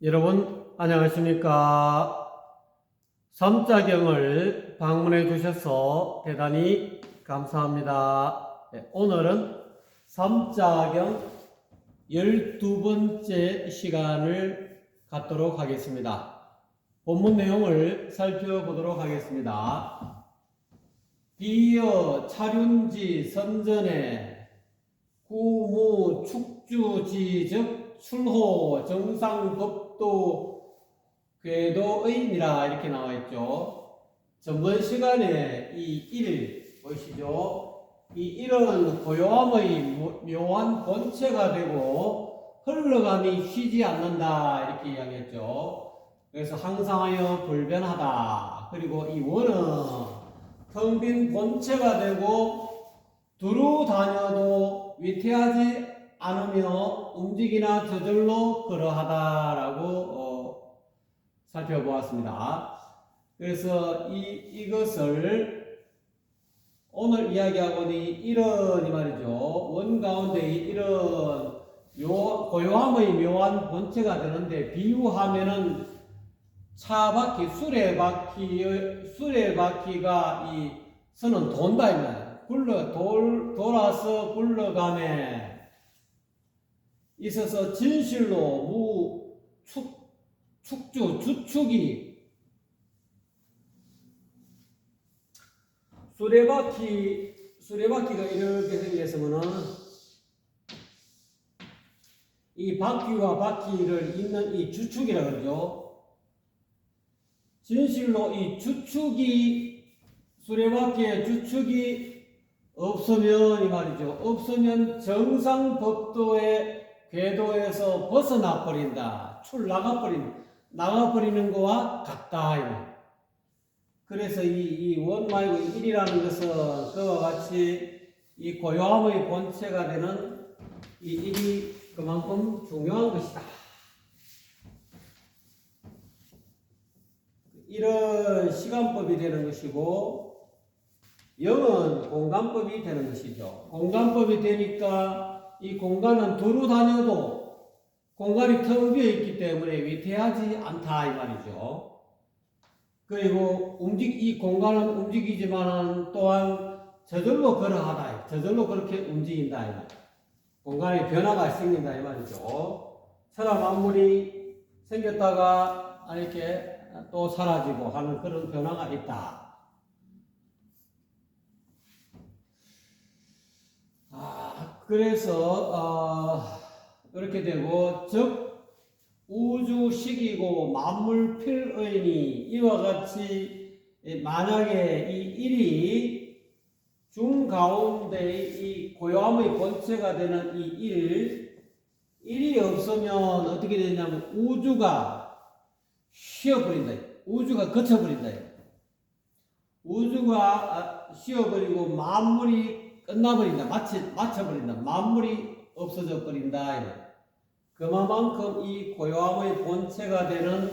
여러분 안녕하십니까? 삼자경을 방문해 주셔서 대단히 감사합니다. 오늘은 삼자경 12번째 시간을 갖도록 하겠습니다. 본문 내용을 살펴보도록 하겠습니다. 비여 차륜지 선전에 구무 축주지적 출호 정상법도 궤도의니라 이렇게 나와 있죠. 전번 시간에 이 일 보시죠. 이 일은 고요함의 묘한 본체가 되고 흘러감이 쉬지 않는다 이렇게 이야기했죠. 그래서 항상하여 불변하다. 그리고 이 원은 텅 빈 본체가 되고 두루 다녀도 위태하지 않으며 움직이나 저절로 그러하다라고 살펴보았습니다. 그래서 이것을 오늘 이야기하고는 이런 이 말이죠. 원 가운데 이런 고요함의 묘한 본체가 되는데 비유하면은 차바퀴 수레바퀴가 이 선은 돈다 이 말이야. 돌아서 굴러감에 있어서 진실로 주축이 수레바퀴가 이렇게 생겼으면은 이 바퀴와 바퀴를 잇는 이 주축이라 그러죠. 진실로 이 수레바퀴의 주축이 없으면 이 말이죠. 없으면 정상법도의 궤도에서 벗어나 버린다. 나가버리는 거와 같다. 이 말. 그래서 이 원 말고 일이라는 것은 그와 같이 이 고요함의 본체가 되는 이 일이 그만큼 중요한 것이다. 이런 시간법이 되는 것이고 영은 공간법이 되는 것이죠. 공간법이 되니까 이 공간은 두루 다녀도 공간이 텅 비어 있기 때문에 위태하지 않다 이 말이죠. 그리고 이 공간은 움직이지만 또한 저절로 그러하다. 저절로 그렇게 움직인다 이 말. 공간에 변화가 생긴다 이 말이죠. 천하 만물이 생겼다가 이렇게 또 사라지고 하는 그런 변화가 있다. 그래서 이렇게 되고 즉 우주식이고 만물필의니 이와 같이 만약에 이 일이 중가운데 이 고요함의 본체가 되는 이 일이 없으면 어떻게 되냐면 우주가 쉬어버린다. 우주가 거쳐버린다. 우주가 쉬어버리고 만물이 끝나버린다. 마쳐버린다. 만물이 없어져 버린다. 그만큼 이 고요함의 본체가 되는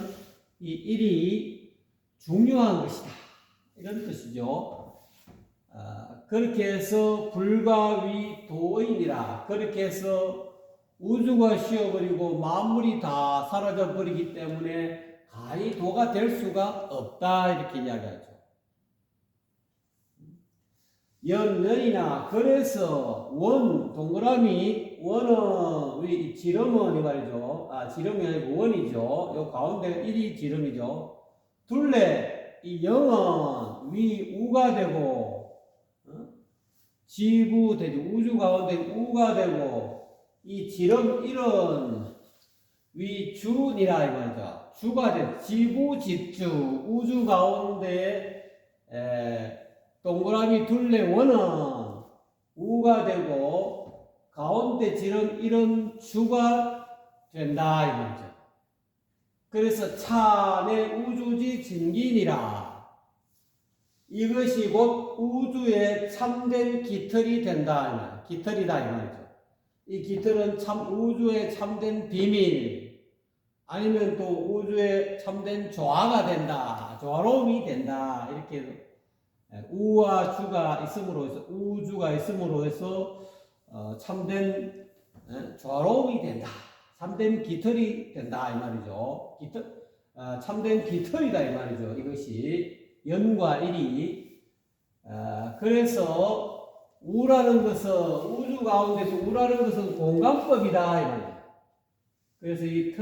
이 일이 중요한 것이다. 이런 뜻이죠. 그렇게 해서 불가위도의니라. 그렇게 해서 우주가 쉬어버리고 만물이 다 사라져 버리기 때문에 가히 도가 될 수가 없다. 이렇게 이야기하죠. 연면이나 그래서 동그라미 원은 지름은 이 말이죠. 지름이 아니고 원이죠. 요 가운데 1이 지름이죠. 둘레 이 영은 우가 되고 지구 되죠. 우주 가운데 우가 되고 이 지름 1은 주니라 이 말이죠. 주가 된 지구 우주 가운데 동그라미 둘레 원은 우가 되고 가운데 지름 이런 주가 된다 이 말이죠. 그래서 차내 우주지 진기니라. 이것이 곧 우주의 참된 깃털이 된다. 깃털이다 이 말이죠. 이 깃털은 우주의 참된 비밀 아니면 또 우주의 참된 조화가 된다. 조화로움이 된다. 이렇게 우와 주가 있음으로 해서 우주가 있음으로 해서 참된 조화로움이 된다. 참된 깃털이 된다 이 말이죠. 참된 깃털이다 이 말이죠. 이것이 연과 일이. 그래서 우라는 것은 우주 가운데서 우라는 것은 공간법이다 이 말이에요. 그래서 이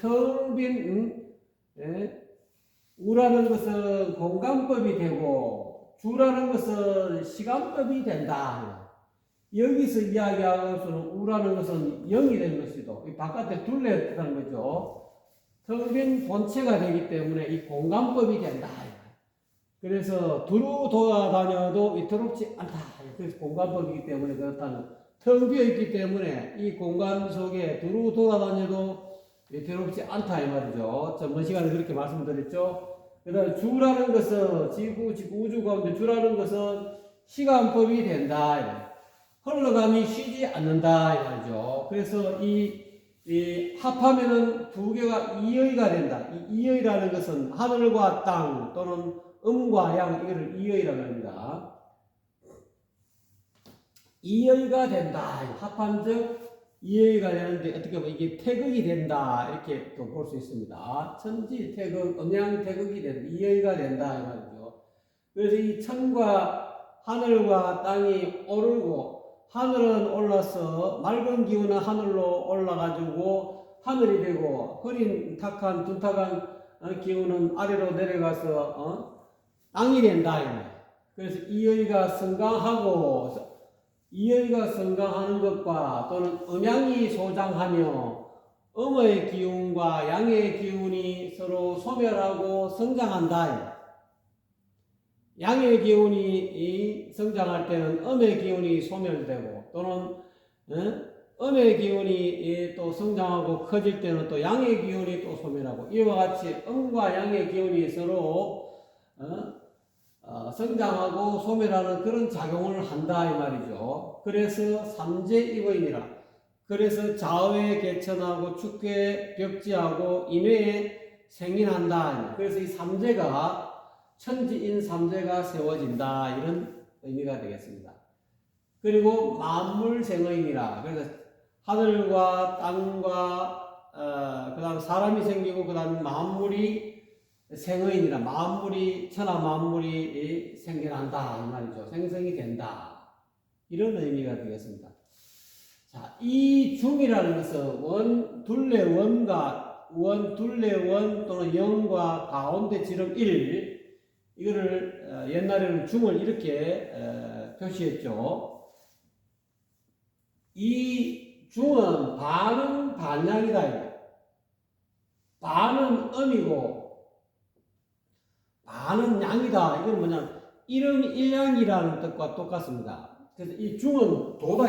텅 빈 우라는 것은 공간법이 되고 주라는 것은 시간법이 된다. 여기서 이야기하는 것은 우라는 것은 영이 된 것이고 바깥에 둘레라는 거죠. 텅 빈 본체가 되기 때문에 이 공간법이 된다. 그래서 두루 돌아다녀도 위태롭지 않다. 그래서 공간법이기 때문에 그렇다는 텅 비어 있기 때문에 이 공간 속에 두루 돌아다녀도 위태롭지 않다 이 말이죠. 저번 시간에 그렇게 말씀드렸죠. 그 다음에 주라는 것은 지구 우주 가운데 주라는 것은 시간법이 된다. 흘러감이 쉬지 않는다 이 말이죠. 그래서 이 합하면은 두 개가 이의가 된다. 이 이의라는 것은 하늘과 땅 또는 음과 양 이거를 이의라고 합니다. 이의가 된다. 합한즉 이의가 되는데 어떻게 보면 이게 태극이 된다 이렇게 또 볼 수 있습니다. 천지 태극, 음양 태극이 된다. 이의가 된다 이 말이죠. 그래서 이 천과 하늘과 땅이 오르고 하늘은 올라서 맑은 기운은 하늘로 올라가지고 하늘이 되고 흐린 탁한 둔탁한 기운은 아래로 내려가서 땅이 된다. 그래서 이의가 성강하는 것과 또는 음양이 소장하며 음의 기운과 양의 기운이 서로 소멸하고 성장한다. 양의 기운이 성장할 때는 음의 기운이 소멸되고 또는 음의 기운이 또 성장하고 커질 때는 또 양의 기운이 또 소멸하고 이와 같이 음과 양의 기운이 서로 성장하고 소멸하는 그런 작용을 한다 이 말이죠. 그래서 삼재이거이니라. 그래서 좌우에 개천하고 축괴에 벽지하고 임해에 생인한다. 그래서 이 삼재가 천지인 삼재가 세워진다 이런 의미가 되겠습니다. 그리고 만물생의이니라. 그래서 하늘과 땅과 그다음 사람이 생기고 그다음 만물이 생의이니라. 만물이 천하 만물이 생겨난다 이 말이죠. 생성이 된다 이런 의미가 되겠습니다. 자, 이 중이라는 것은 둘레 원 또는 영과 가운데 지름 1 이거를 옛날에는 중을 이렇게 표시했죠. 이 중은 반은 반양이다. 반은 음이고 반은 양이다. 이건 뭐냐면 일양이라는 뜻과 똑같습니다. 그래서 이 중은 도다.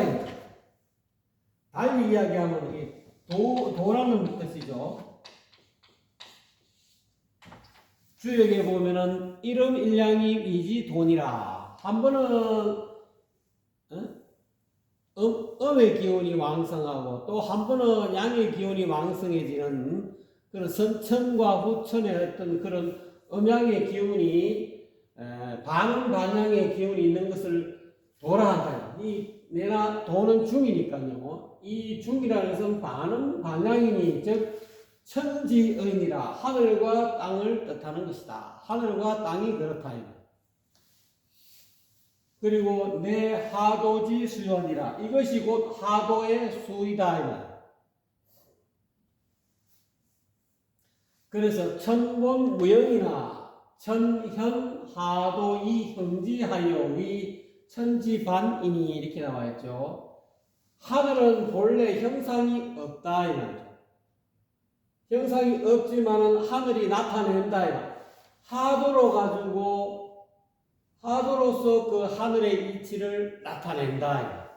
달리 이야기하면 이 도라는 뜻이죠. 주역에 보면은 이름 일양이 위지 돈이라. 한 번은 음의 기운이 왕성하고 또 한 번은 양의 기운이 왕성해지는 그런 선천과 후천의 어떤 그런 음양의 기운이 반은 반양의 기운이 있는 것을 도라한다. 내가 도는 중이니까요. 이 중이라는 것은 반은 반양이니 즉 천지의니라. 하늘과 땅을 뜻하는 것이다. 하늘과 땅이 그렇다. 그리고 내 하도지 수연이라. 이것이 곧 하도의 수이다. 그래서 천공 무영이나 천현 하도이 형지하여 위 천지반이니 이렇게 나와 있죠. 하늘은 본래 형상이 없다 이 말이죠. 형상이 없지만은 하늘이 나타낸다. 하도로서 그 하늘의 이치를 나타낸다.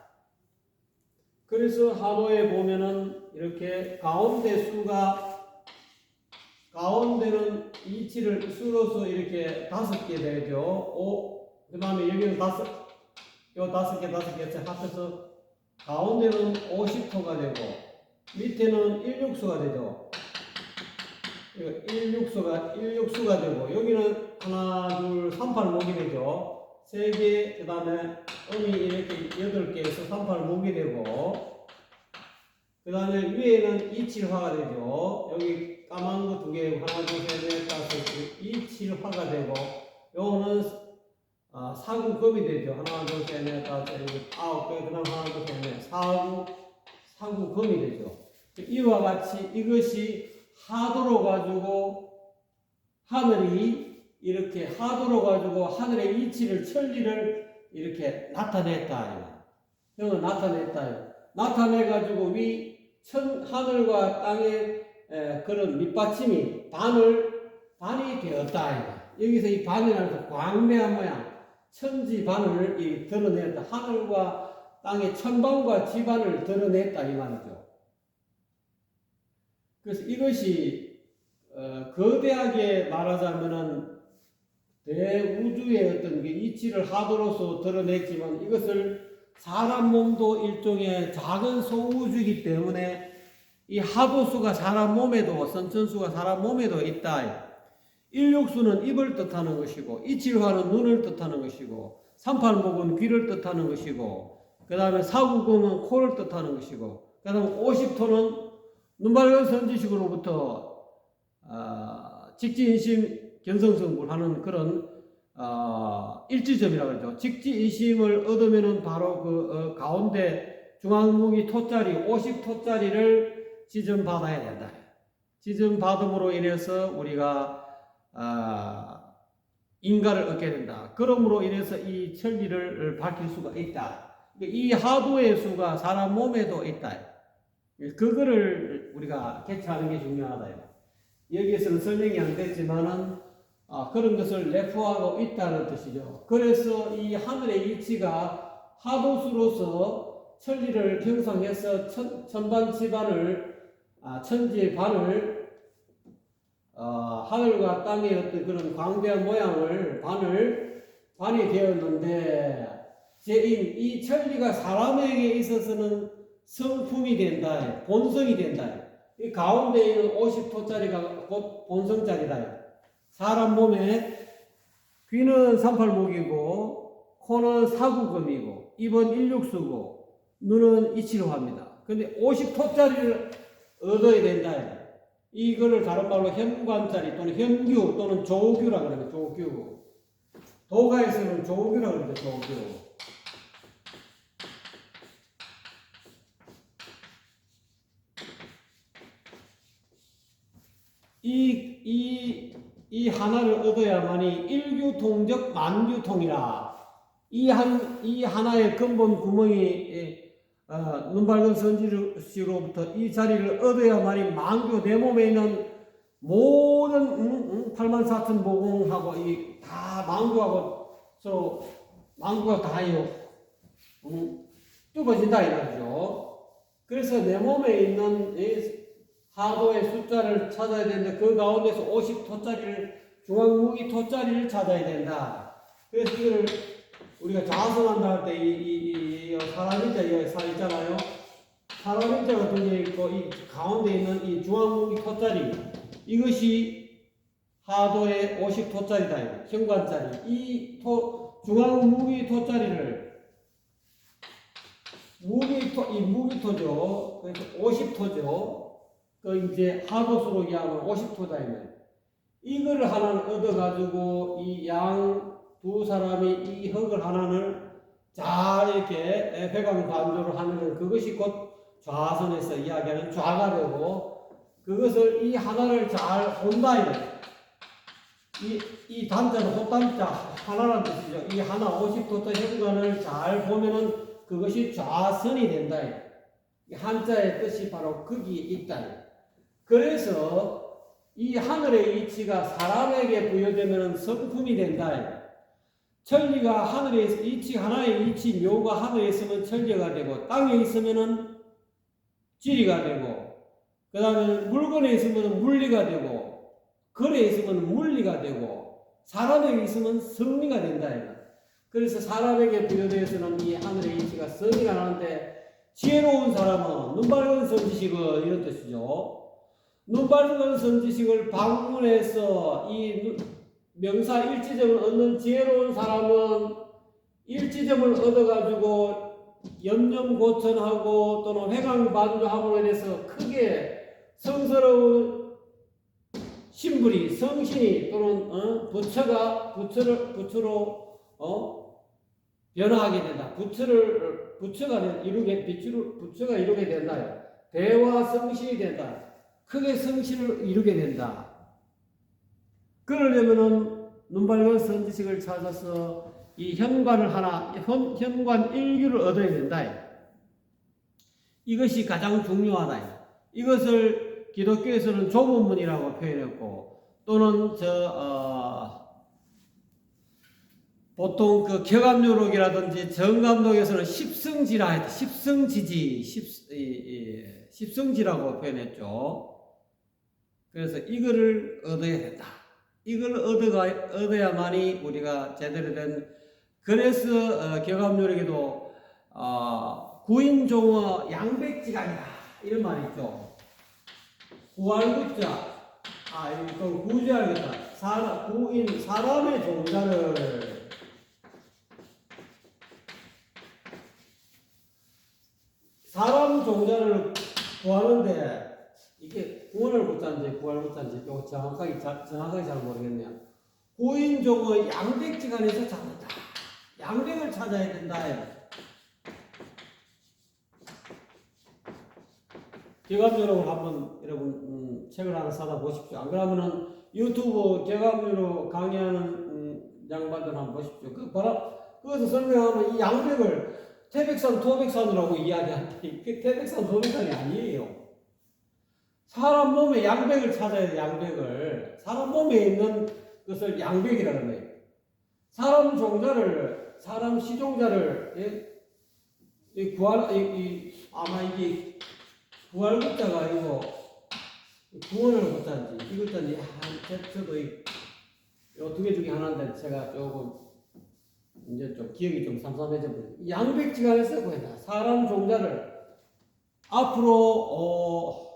그래서 하도에 보면은 이렇게 가운데는 이치를 수로서 이렇게 5개 되죠. 그 다음에 여기는 5개 합해서 가운데는 50토가 되고 밑에는 1육수가 되죠. 1육수가 되고 여기는 하나, 둘, 38목이 되죠. 3개, 그 다음에 음이 이렇게 8개에서 38목이 되고 그 다음에 위에는 이칠화가 되죠. 여기 까만 거 두 개, 하나, 둘, 셋, 넷, 다섯, 이칠화가 되고, 요거는 사구금이 되죠. 하나, 둘, 셋, 넷, 다섯, 여섯, 아홉 개, 그 다음 하나, 둘, 셋, 넷, 사구금이 되죠. 이와 같이 이것이 하도로 가지고 하늘이 이렇게 하도로 가지고 하늘의 이치를 천리를 이렇게 나타냈다. 이거 나타냈다. 나타내 가지고 하늘과 땅의 그런 밑받침이 반이 되었다. 여기서 이 반이라는 광대한 모양, 천지반을 드러냈다. 하늘과 땅의 천반과 지반을 드러냈다 이 말이죠. 그래서 이것이 거대하게 말하자면은 대우주의 어떤 이치를 하도로서 드러냈지만 이것을 사람 몸도 일종의 작은 소우주이기 때문에 이 하도수가 사람 몸에도 선천수가 사람 몸에도 있다. 일육수는 입을 뜻하는 것이고 이칠화는 눈을 뜻하는 것이고 삼팔목은 귀를 뜻하는 것이고 그 다음에 사구금은 코를 뜻하는 것이고 그 다음에 오십토는 눈발근 선지식으로부터 직지인심 견성성불 하는 그런 일지점이라고 그러죠. 직지인심을 얻으면은 바로 그 가운데 중앙무기 토짜리 50토짜리를 지점받아야 된다. 지점받음으로 인해서 우리가 인가를 얻게 된다. 그러므로 인해서 이 천리를 밝힐 수가 있다. 이 하도의 수가 사람 몸에도 있다. 그거를 우리가 개최하는 게 중요하다. 여기에서는 설명이 안 됐지만은 그런 것을 내포하고 있다는 뜻이죠. 그래서 이 하늘의 이치가 하도수로서 천리를 형성해서 천반지반을 천지의 반을 하늘과 땅의 어떤 그런 광대한 모양을 반이 되었는데 이 천리가 사람에게 있어서는 성품이 된다. 본성이 된다. 이 가운데 있는 50토짜리가 곧 본성짜리다. 사람 몸에 귀는 삼팔목이고 코는 사구금이고 입은 일육수고 눈은 이칠화입니다. 근데 50토짜리를 얻어야 된다. 이거를 다른 말로 현관짜리 또는 현규 또는 조규라 그래요. 조규. 도가에서는 조규라 그러죠. 조규. 이 하나를 얻어야만이 일규통적 만규통이라. 이 하나의 근본 구멍이 눈발근 선지식으로부터 이 자리를 얻어야만이 만규 내 몸에 있는 모든 84,000 모공하고 다 만규하고 서로 만규가 다요 좁아진다 이 말이죠. 그래서 내 몸에 있는 하도의 숫자를 찾아야 되는데 그 가운데서 50토짜리를 중앙무기 토짜리를 찾아야 된다. 그래서 이거를 우리가 자성한다 할 때 이 사람인자 이거 살 있잖아요. 사람인자가 둘려 있고 이 가운데 있는 이 중앙무기 토짜리 이것이 하도의 50토짜리다. 현관짜리 이 중앙무기 토짜리를 무기토죠. 그래서 50토죠. 그 이제 하도수로 이하면 50토다이면 이거를 하나를 얻어가지고 이 양 두 사람이 이 흙을 하나를 잘 이렇게 배강반조를 하면 그것이 곧 좌선에서 이야기하는 좌가 되고 그것을 이 하나를 잘 본다 이 단자는 호단자 하나라는 뜻이죠. 이 하나 50토터 현관을 잘 보면은 그것이 좌선이 된다. 한자의 뜻이 바로 거기에 있다. 그래서 이 하늘의 이치가 사람에게 부여되면 성품이 된다. 천리가 하늘에 이치 하나의 이치 묘가 하늘에 있으면 천리가 되고 땅에 있으면은 지리가 되고 그 다음에 물건에 있으면 물리가 되고 글에 있으면 물리가 되고 사람에게 있으면 성리가 된다. 그래서 사람에게 부여되어서는 이 하늘의 이치가 성리가 나는데 지혜로운 사람은 눈발근 선지식은 이런 뜻이죠. 눈발근 선지식을 방문해서 이 명사 일지점을 얻는 지혜로운 사람은 일지점을 얻어가지고 염념고천하고 또는 회광반조함으로 인해서 크게 성스러운 신불이 성신이 또는 부처로 변화하게 된다. 부처가 이루게 된다요. 대화 성신이 된다. 크게 성신을 이루게 된다. 그러려면은 눈발견 선지식을 찾아서 이 현관을 현관 일규를 얻어야 된다. 이것이 가장 중요하다. 이것을 기독교에서는 조문문이라고 표현했고, 또는 보통 그 격암요록이라든지 정감독에서는 십성지라 했다. 십성지라고 표현했죠. 그래서 이거를 얻어야 된다. 이걸 얻어야만이 우리가 제대로 된, 그래서 격암요록에도 구인종어 양백지간이다 이런 말이 있죠. 구할구자, 이거 구제하겠다. 사람의 종자를 사람 종자를 구하는데 이게 구원을 구자인지 구할 구자인지 이거 정확하게 잘 모르겠네요. 구인종어 양백지간에서 잡는다. 양백을 찾아야 된다. 격암요록을 한번 여러분 책을 하나 사다 보십시오. 안 그러면은 유튜브 격암요록 강의하는 양반들 한번 보십시오. 그것을 설명하면 이 양백을 태백산, 도백산이라고 이야기하는데 그 태백산, 도백산이 아니에요. 사람 몸에 양백을 찾아야 돼. 양백을 사람 몸에 있는 것을 양백이라는 거예요. 사람 시종자를 아마 이게 구할구자가 아니고 구원을 구자인지 이것자인지 저도 이 두 개 중에 하나인데 제가 조금 이제 좀 기억이 좀 삼삼해져 버려요. 양백지간에서 구한다. 사람 종자를 앞으로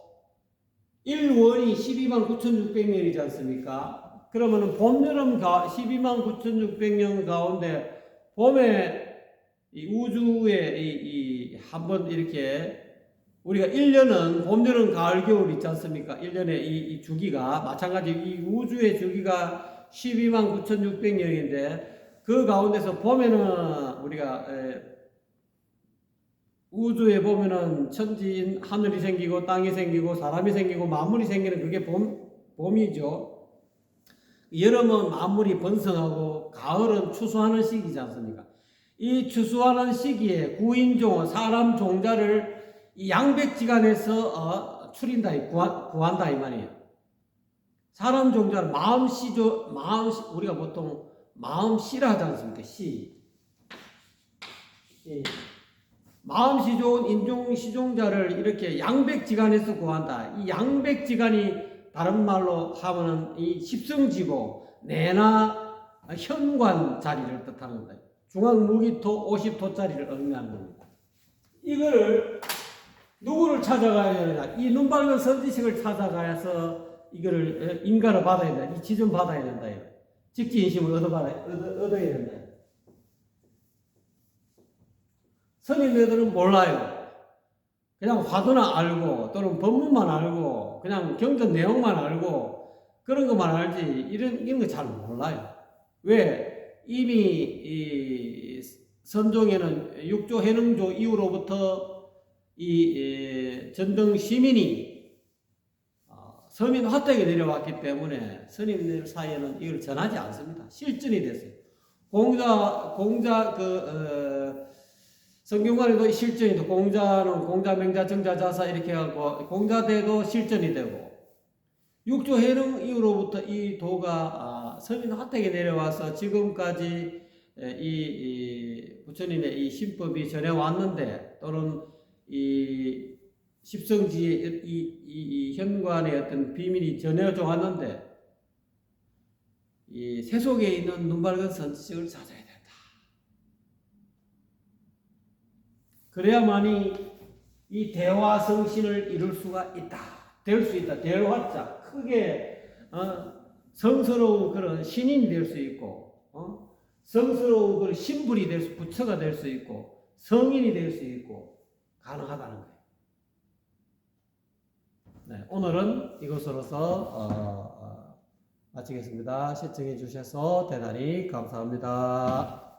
1원이 129,600년이지 않습니까? 그러면은 봄, 여름 129,600년 가운데 봄에 이 우주에 한번 이렇게 우리가 1년은 봄, 여름, 가을, 겨울 있지 않습니까? 1년의 이 주기가 마찬가지 이 우주의 주기가 129,600년인데 그 가운데서 봄에는 우리가 우주에 보면은 천지인 하늘이 생기고 땅이 생기고 사람이 생기고 만물이 생기는 그게 봄이죠. 여름은 만물이 번성하고 가을은 추수하는 시기지 않습니까? 이 추수하는 시기에 구인종 사람 종자를 이 양백지간에서 추린다, 구한다 이 말이에요. 사람 종자를 우리가 보통 마음씨라 하지 않습니까? 마음씨 좋은 인종시종자를 이렇게 양백지간에서 구한다. 이 양백지간이 다른 말로 하면은 이 십성지고 내나 현관 자리를 뜻하는 겁니다. 중앙무기토 50토짜리를 의미하는 겁니다. 이거를 누구를 찾아가야 되느냐? 이 눈발견 선지식을 찾아가서 이거를 인가를 받아야 된다. 이 지점 받아야 된다. 직지인심을 얻어야 된다. 스님들은 몰라요. 그냥 화두나 알고 또는 법문만 알고 그냥 경전 내용만 알고 그런 것만 알지 이런 거 잘 몰라요. 왜? 이미 이 선종에는 육조 해능조 이후로부터 이 전등 시민이 서민 화택에 내려왔기 때문에 스님들 사이에는 이걸 전하지 않습니다. 실전이 됐어요. 성경관에도 실전이 돼. 공자, 명자, 정자, 자사 이렇게 하고 공자대도 실전이 되고 육조 해능 이후로부터 이 도가 서민 화택에 내려와서 지금까지 이 부처님의 이 신법이 전해왔는데 또는 이 십성지의 이 현관의 어떤 비밀이 전해져 왔는데 이 세속에 있는 눈발견 선지식을 찾아야 된다. 그래야만이 이 대화 성신을 이룰 수가 있다. 될 수 있다. 대화자 크게 성스러운 그런 신인이 될 수 있고 성스러운 그런 신불이 될 수 부처가 될 수 있고 성인이 될 수 있고 가능하다는 거예요. 네, 오늘은 이것으로서 마치겠습니다. 시청해 주셔서 대단히 감사합니다.